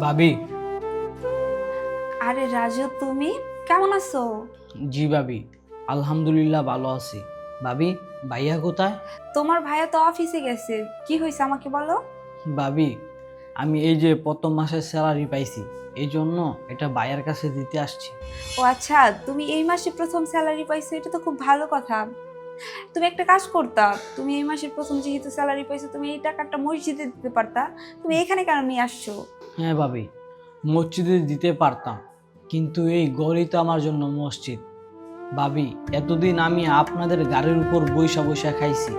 ভাবি। আরে রাজু, তুমি কেমন আছো? জি ভাবি, আলহামদুলিল্লাহ ভালো আছি। ভাবি, ভাইয়া কোথায়? তোমার ভাইয়া তো অফিসে গেছে। কি হয়েছে আমাকে বলো। ভাবি, আমি এই যে প্রথম মাসের স্যালারি পাইছি, এই জন্য এটা ভাইয়ার কাছে দিতে আসছি। ও আচ্ছা, তুমি এই মাসে প্রথম স্যালারি পাইছো, এটা তো খুব ভালো কথা। তুমি একটা কাজ করতা, তুমি এই মাসের প্রথম যেহেতু স্যালারি পাইছো, তুমি এই টাকাটা মসজিদে দিতে পারতা। তুমি এখানে কেন নিয়ে আসছো? হ্যাঁ ভাবি, মসজিদে দিতে পারতাম, কিন্তু এই গড়ই তো আমার জন্য মসজিদ। ভাবি, এতদিন আমি আপনাদের গাড়ির উপর বইসা বইসা খাইছি,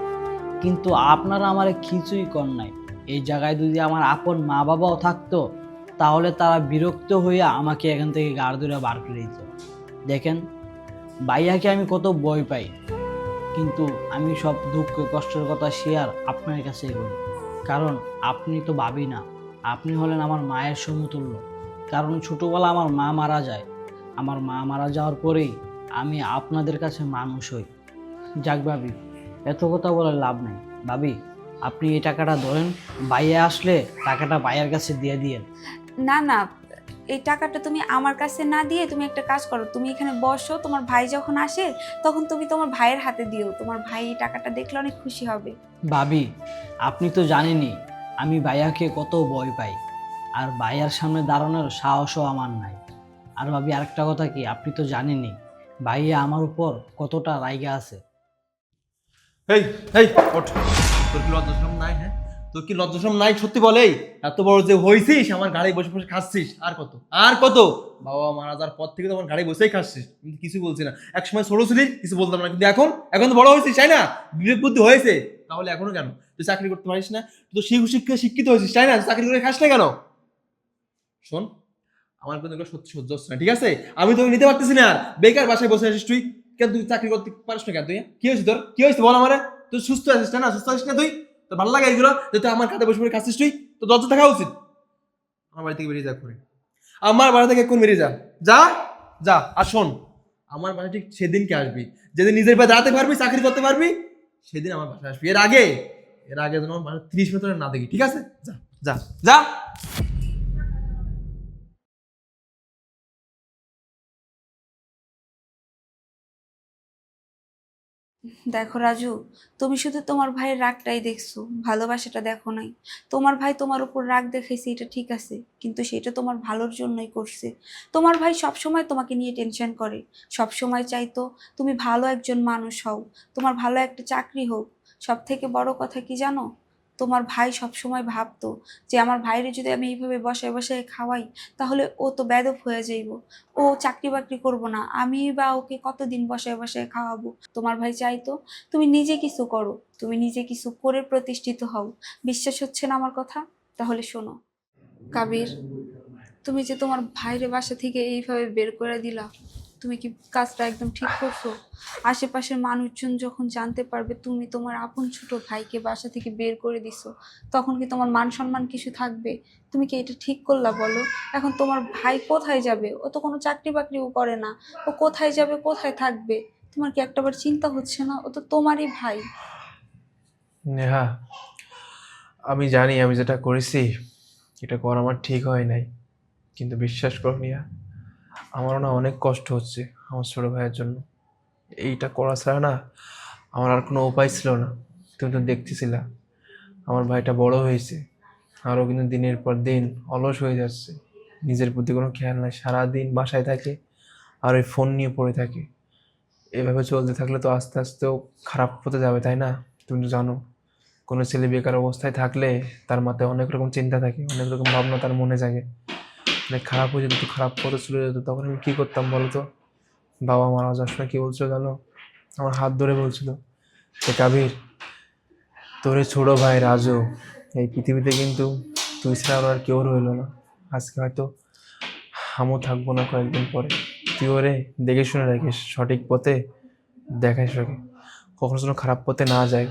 কিন্তু আপনারা আমারে কিছুই কর নাই। এই জায়গায় যদি আমার আপন মা বাবাও থাকতো, তাহলে তারা বিরক্ত হইয়া আমাকে এখান থেকে গাড় ধরে বার করে দিত। দেখেন, ভাইয়াকে আমি কত ভয় পাই, কিন্তু আমি সব দুঃখ কষ্টের কথা শেয়ার আপনার কাছেই করি। কারণ আপনি তো ভাবি না, আপনি হলেন আমার মায়ের সমতুল্য। কারণ ছোটবেলা আমার মা মারা যায়, আমার মা মারা যাওয়ার পরেই আমি আপনাদের কাছে মানুষ হই। যাক ভাবি, এত কথা বলে লাভ নাই। ভাবি, আপনি এই টাকাটা ধরেন, ভাইয়া আসলে টাকাটা ভাইয়ার কাছে দিয়ে দিয়েন। না না, এই টাকাটা তুমি আমার কাছে না দিয়ে তুমি একটা কাজ করো, তুমি এখানে বসো, তোমার ভাই যখন আসে তখন তুমি তোমার ভাইয়ের হাতে দিও। তোমার ভাই এই টাকাটা দেখলে অনেক খুশি হবে। ভাবি, আপনি তো জানেনই আমি ভাইয়াকে কত ভয় পাই, আর ভাইয়ার সামনে দাঁড়ানোর সাহসও আমার নাই। আর ভাবি, আরেকটা কথা কি, আপনি তো জানেনই ভাইয়া আমার উপর কতটা রাইগা আছে। এই এই ওঠ। তোর কি লজ্জাশরম নাই? হ্যাঁ, তোর কি লজ্জাশরম নাই? সত্যি বল, এই এত বড় যে হইছিস, আমার গাড়ি বসে বসে খাচ্ছিস, আর কত আর কত? বাবা মারা যাওয়ার পর থেকে তো আমার গাড়ি বসেই খাচ্ছিস, কিন্তু কিছু বলছি না। এক সময় ছোট ছিলিস, কিছু বলতাম না, কিন্তু এখন এখন তো বড় হয়েছিস, তাই না? বিবেক বুদ্ধি হয়েছে, তাহলে এখনো কেন তুই চাকরি করতে পারিস না? তুই তো শিক্ষিত হয়েছিস, তাই না? তুই চাকরি করে খাস না কেন? শোন, আমার কিন্তু এগুলো সত্যি সহ্য হচ্ছে না, ঠিক আছে? আমি তোকে নিতে পারতেছি না আর। বেকার বাসায় বসে আছিস তুই। কেন তুই চাকরি করতে পারিস না কেন? তুই কি হয়েছে তোর? কি হয়েছে বল আমারে। তুই সুস্থ আছিস না? সুস্থ আছিস না তুই? তোর ভালো লাগে এগুলো যে তুই আমার খাতে বসে বসে খাচ্ছিস? তুই তো লজ্জা থাকা উচিত। আমার বাড়ি থেকে বেরিয়ে যা করে, আমার বাড়ি থেকে কোন বেরিয়ে যা, যা যা। আর শোন, আমার বাসায় ঠিক সেদিনকে আসবি যেদিন নিজের পায়ে দাঁড়াতে পারবি, চাকরি করতে পারবি, সেদিন আমার বাসায় আসবি। এর আগে যেন আমার বাসায় 30 মিনিট না দেখি, ঠিক আছে? যা যা যা। দেখো রাজু, তুমি শুধু তোমার ভাইয়ের রাগটাই দেখছো, ভালোবাসাটা দেখো নাই। তোমার ভাই তোমার উপর রাগ দেখাইছে, এটা ঠিক আছে, কিন্তু সেটা তোমার ভালোর জন্যই করছে। তোমার ভাই সব সময় তোমাকে নিয়ে টেনশন করে, সব সময় চাইতো তুমি ভালো একজন মানুষ হও, তোমার ভালো একটা চাকরি হোক। সব থেকে বড় কথা কি জানো, তোমার ভাই সব সময় ভাবতো যে আমার ভাইরে যদি আমি এইভাবে বসায় বসায় খাওয়াই, তাহলে ও তো বেদব হয়ে যাইব, ও চাকরি বাকরি করবো না, আমি বা ওকে কতদিন বসায় বসায় খাওয়াবো। তোমার ভাই চাইতো তুমি নিজে কিছু করো, তুমি নিজে কিছু করে প্রতিষ্ঠিত হও। বিশ্বাস হচ্ছে না আমার কথা? তাহলে শোনো কাবির, তুমি যে তোমার ভাইরে বাসা থেকে এইভাবে বের করে দিলা, তুমি কি কাজটা একদম ঠিক করছো? আশেপাশের মানুষজন যখন জানতে পারবে তুমি তোমার আপন ছোট ভাইকে বাসা থেকে বের করে দিছো, তখন কি তোমার মান সম্মান কিছু থাকবে? তুমি কি এটা ঠিক করলা বলো? এখন তোমার ভাই কোথায় যাবে? ও তো কোনো চাকরি বাকরিও করে না, ও কোথায় যাবে, কোথায় থাকবে? তোমার কি একটাবার চিন্তা হচ্ছে না? ও তো তোমারই ভাই। নেহা, আমি জানি আমি যেটা করেছি এটা করা আমার ঠিক হয় নাই, কিন্তু বিশ্বাস করো নিয়া, আমারও না অনেক কষ্ট হচ্ছে আমার ছোটো ভাইয়ের জন্য। এইটা করা ছাড়া না আমার আর কোনো উপায় ছিল না। তুমি তো দেখতেছিলা আমার ভাইটা বড় হয়েছে, আরও কিন্তু দিনের পর দিন অলস হয়ে যাচ্ছে, নিজের প্রতি কোনো খেয়াল নাই, সারাদিন বাসায় থাকে আর ওই ফোন নিয়ে পড়ে থাকে। এভাবে চলতে থাকলে তো আস্তে আস্তেও খারাপ হতে যাবে, তাই না? তুমি তো জানো, কোনো ছেলে বেকার অবস্থায় থাকলে তার মাথায় অনেক রকম চিন্তা থাকে, অনেক রকম ভাবনা তার মনে জাগে। অনেক খারাপ হয়ে যেত, খারাপ পথে চলে যেত, তখন আমি কী করতাম বলো তো? বাবা মারা যাওয়ার সময় কী বলছিল জানো? আমার হাত ধরে বলছিল যে কাবির, তোর এই ছোটো ভাই রাজু এই পৃথিবীতে কিন্তু তুই ছাড়া আর কেউ রইলো না। আজকে হয়তো আমিও থাকবো না কয়েকদিন পরে, তুই ওরে দেখে শুনে রাখিস, সঠিক পথে দেখাইস ওকে, কখনো যেন খারাপ পথে না যায়।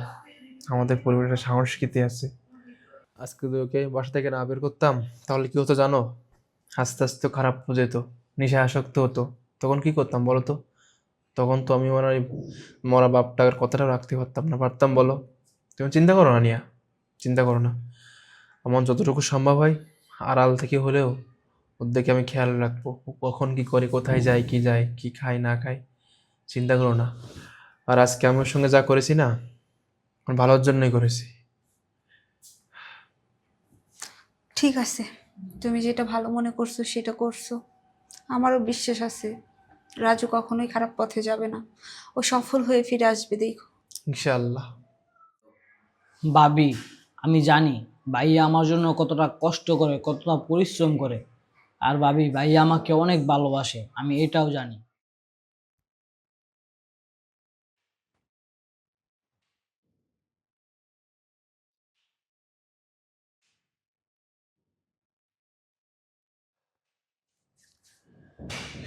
আমাদের পরিবারের একটা সংস্কৃতি আছে। আজকে যদি ওকে বাসা থেকে না বের করতাম তাহলে কি হতো জানো? আস্তে আস্তে খারাপ হয়ে যেত, নেশায় আসক্ত হতো। তখন কি করতাম বলো তো? তখন তো আমি আমার ওই মরা বাপটার কথাটা রাখতে পারতাম না, পারতাম বলো? তুমি চিন্তা করো না নিয়া, চিন্তা করো না। আমার যতটুকু সম্ভব হয় আড়াল থেকে হলেও ওর দিকে আমি খেয়াল রাখবো, ও কখন কি করে, কোথায় যায়, কি খায় না খায়, চিন্তা করো না। আর আজকে আমার সঙ্গে যা করেছি না, আমার ভালোর জন্যই করেছি। ঠিক আছে, তুমি যেটা ভালো মনে করছো সেটা করছো। আমারও বিশ্বাস আছে রাজু কখনোই খারাপ পথে যাবে না, ও সফল হয়ে ফিরে আসবে, দেখো। ইনশাআল্লাহ। ভাবি, আমি জানি ভাইয়া আমার জন্য কতটা কষ্ট করে, কতটা পরিশ্রম করে। আর ভাবি, ভাইয়া আমাকে অনেক ভালোবাসে, আমি এটাও জানি।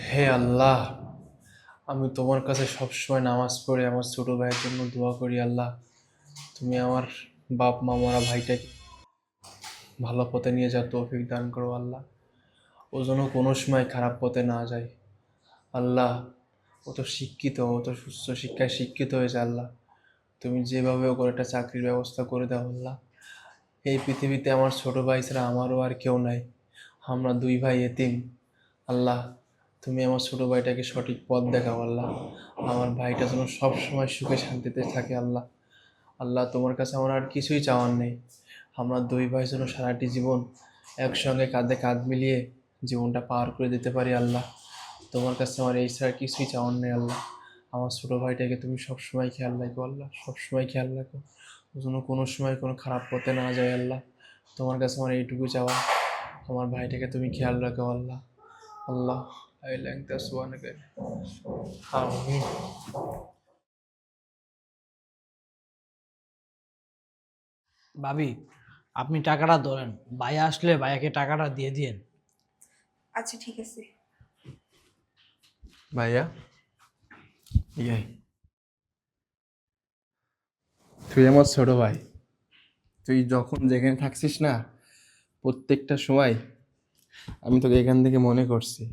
হে আল্লাহ, আমি তোমার কাছে সবসময় নামাজ পড়ে আমার ছোট ভাইয়ের জন্য দোয়া করি। আল্লাহ, তুমি আমার বাপ মা মরা ভাইটাকে ভালো পথে নিয়ে যাওয়ার তৌফিক দান করো। আল্লাহ, ও যেন কোনো সময় খারাপ পথে না যায়। আল্লাহ, ও তো শিক্ষিত, ও তো সুস্থ শিক্ষায় শিক্ষিত হয়েছে। আল্লাহ, তুমি যেভাবে ওকে একটা চাকরির ব্যবস্থা করে দাও। আল্লাহ, এই পৃথিবীতে আমার ছোট ভাই ছাড়া আমারও আর কেউ নাই, আমরা দুই ভাই এতিম। আল্লাহ, তুমি আমার ছোট ভাইটাকে সঠিক পথ দেখাও। আল্লাহ, আমার ভাইটা যেন সব সময় সুখে শান্তিতে থাকে। আল্লাহ, আল্লাহ, তোমার কাছে আমার আর কিছুই চাওয়ার নেই। আমরা দুই ভাই যেন সারাটি জীবন একসঙ্গে কাঁধে কাঁধ মিলিয়ে জীবনটা পার করে দিতে পারি। আল্লাহ, তোমার কাছে আমার এই ছাড়া কিছুই চাওয়ার নেই। আল্লাহ, আমার ছোটো ভাইটাকে তুমি সবসময় খেয়াল রাখো। আল্লাহ, সবসময় খেয়াল রাখো, ও যেন কোনো সময় কোনো খারাপ পথে না যায়। আল্লাহ, তোমার কাছে আমার এইটুকু চাওয়া, আমার ভাইটাকে তুমি খেয়াল রাখো। আল্লাহ, আল্লাহ, আমিন। ভাবি, আপনি টাকাটা ধরেন, ভাইয়া আসলে ভাইয়াকে টাকাটা দিয়ে দিয়েন। আচ্ছা ঠিক আছে। ভাইয়া, ইয়ে, তুই আমার ছোট ভাই। তুই যখন যেখানে থাকছিস না, প্রত্যেকটা সময় আমি তোকে এখান থেকে মনে করছি,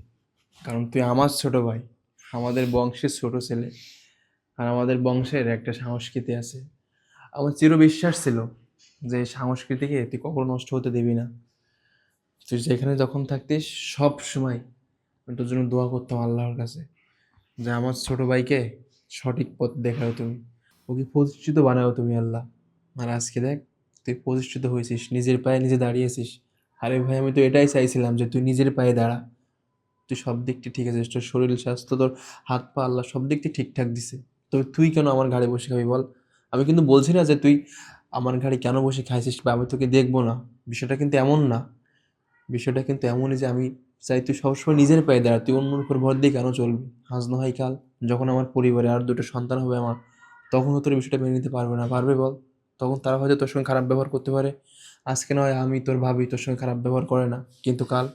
কারণ তুই আমার ছোট ভাই, আমাদের বংশের ছোট ছেলে। আর আমাদের বংশের একটা সংস্কৃতি আছে, আমার চির বিশ্বাস ছিল যে এই সংস্কৃতিকে তুই কখনো নষ্ট হতে দিবি না। তুই যেখানে যখন থাকতিস সব সময় আমি তোর জন্য দোয়া করতাম আল্লাহর কাছে যে আমার ছোট ভাইকে সঠিক পথ দেখাও তুমি, ওকে প্রতিষ্ঠিত বানাও তুমি। আল্লাহ, আর আজকে দেখ, তুই প্রতিষ্ঠিত হয়েছিস, নিজের পায়ে নিজে দাঁড়িয়েছিস। আরে ভাই, আমি তো এটাই চাইছিলাম যে তুই নিজের পায়ে দাঁড়া। তুই সব দিকটি ঠিক আছিস, তোর শরীর স্বাস্থ্য, তোর হাত পা, আল্লাহ সব দিকটি ঠিকঠাক দিছে। তবে তুই কেন আমার ঘাড়ে বসে খাবি বল? আমি কিন্তু বলছি না যে তুই আমার ঘাড়ে কেন বসে খাইছিস বা আমি তোকে দেখবো না, বিষয়টা কিন্তু এমন না। বিষয়টা কিন্তু এমনই যে আমি চাই তুই সবসময় নিজের পায়ে দাঁড়া, তুই অন্যের উপর ভর দিয়ে কেন চলবি? আজ না হয় কাল যখন আমার পরিবারে আর দুটো সন্তান হবে আমার, তখন তোর বিষয়টা মেনে নিতে পারবে না, পারবে বল? তখন তারা হয়তো তোর সঙ্গে খারাপ ব্যবহার করতে পারে। আজকে নয় আমি তোর ভাবি তোর সঙ্গে খারাপ ব্যবহার করে না, কিন্তু কাল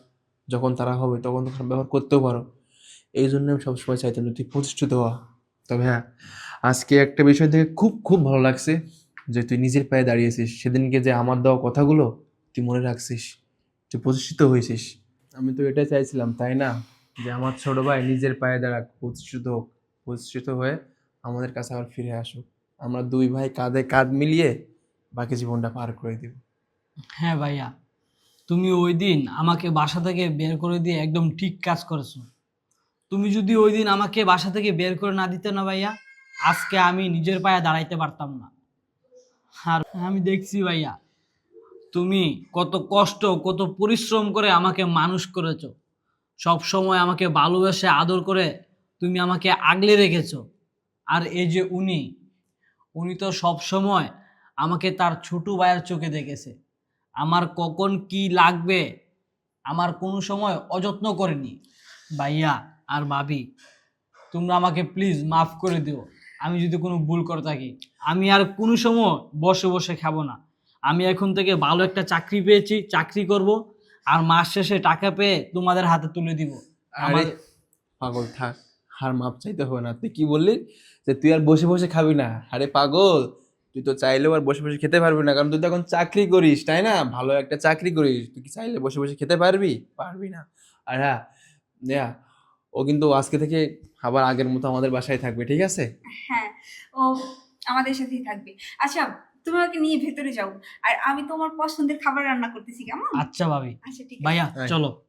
যখন তারা হবে তখন তো খারাপ ব্যবহার করতেও পারো। এই জন্য আমি সবসময় চাইতাম যে তুই প্রতিষ্ঠিত হওয়া। তবে হ্যাঁ, আজকে একটা বিষয় থেকে খুব খুব ভালো লাগছে যে তুই নিজের পায়ে দাঁড়িয়েছিস। সেদিনকে যে আমার দেওয়া কথাগুলো তুই মনে রাখছিস, তুই প্রতিষ্ঠিত হয়েছিস। আমি তো এটাই চাইছিলাম, তাই না, যে আমার ছোট ভাই নিজের পায়ে দাঁড়াক, প্রতিষ্ঠিত হোক, প্রতিষ্ঠিত হয়ে আমাদের কাছে আবার ফিরে আসুক। আমরা দুই ভাই কাঁধে কাঁধ মিলিয়ে বাকি জীবনটা পার করে দিব। হ্যাঁ ভাইয়া, তুমি ওই দিন আমাকে বাসা থেকে বের করে দিয়ে একদম ঠিক কাজ করেছো। তুমি যদি ওই দিন আমাকে বাসা থেকে বের করে না দিতে না ভাইয়া, আজকে আমি নিজের পায়ে দাঁড়াইতে পারতাম না। আর আমি দেখছি ভাইয়া, তুমি কত কষ্ট, কত পরিশ্রম করে আমাকে মানুষ করেছো। সব সময় আমাকে ভালোবেসে আদর করে তুমি আমাকে আগলে রেখেছো। আর এই যে উনি, উনি তো সব সময় আমাকে তার ছোট ভাইয়ের চোখে দেখেছে। আমার কখন কি লাগবে আমার কোনো সময় অযত্ন করেনি। ভাইয়া আর ভাবি, তোমরা আমাকে প্লিজ মাফ করে দিও। আমি যদি কোনো ভুল করে থাকি, আমি আর কোনো সময় বসে বসে খাবো না। আমি এখন থেকে ভালো একটা চাকরি পেয়েছি, চাকরি করব, আর মাস শেষে টাকা পেয়ে তোমাদের হাতে তুলে দিব। আরে আমার পাগল, থাক, হার মাপ চাইতে হবে না। তুই কি বললি যে তুই আর বসে বসে খাবি না? আরে পাগল, তুই তো চাইলেও আর বসে বসে খেতে পারবি না, কারণ তুই তো এখন চাকরি করিস, তাই না? ভালো একটা চাকরি করিস, তুই কি চাইলে বসে বসে খেতে পারবি? পারবি না। আর হ্যাঁ, নেয়া, ও কিন্তু আজকে থেকে আবার আগের মতো আমাদের বাসায় থাকবে, ঠিক আছে? হ্যাঁ, ও আমাদের সাথেই থাকবে। আচ্ছা, তুমি আমাকে নিয়ে ভেতরে যাও, আর আমি তোমার পছন্দের খাবার রান্না করতেছি, কেমন? আচ্ছা ভাবি, আচ্ছা ঠিক আছে। ভাইয়া হ্যাঁ। চলো।